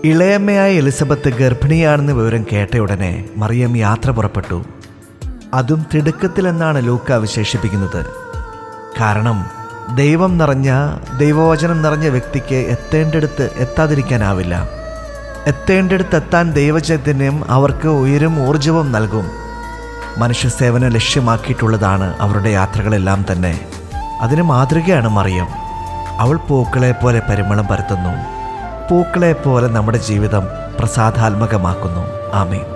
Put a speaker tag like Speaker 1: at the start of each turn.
Speaker 1: ഇളയമ്മയായ Elizabeth ഗർഭിണിയാണെന്ന് വിവരം കേട്ടയുടനെ മറിയം യാത്ര പുറപ്പെട്ടു. അതും തിടുക്കത്തിലെന്നാണ് ലൂക്ക വിശേഷിപ്പിക്കുന്നത്. കാരണം ദൈവവചനം നിറഞ്ഞ വ്യക്തിക്ക് എത്തേണ്ടടുത്ത് എത്താതിരിക്കാനാവില്ല. എത്തേണ്ടടുത്ത് എത്താൻ ദൈവചൈതന്യം അവർക്ക് ഉയരും ഊർജവും നൽകും. മനുഷ്യസേവനം ലക്ഷ്യമാക്കിയിട്ടുള്ളതാണ് അവരുടെ യാത്രകളെല്ലാം തന്നെ. അതിന് മാതൃകയാണ് മറിയം. അവൾ പൂക്കളെപ്പോലെ പരിമളം പരത്തുന്നു. പൂക്കളെപ്പോലെ നമ്മുടെ ജീവിതം പ്രസാദാത്മകമാക്കുന്നു. ആമേൻ.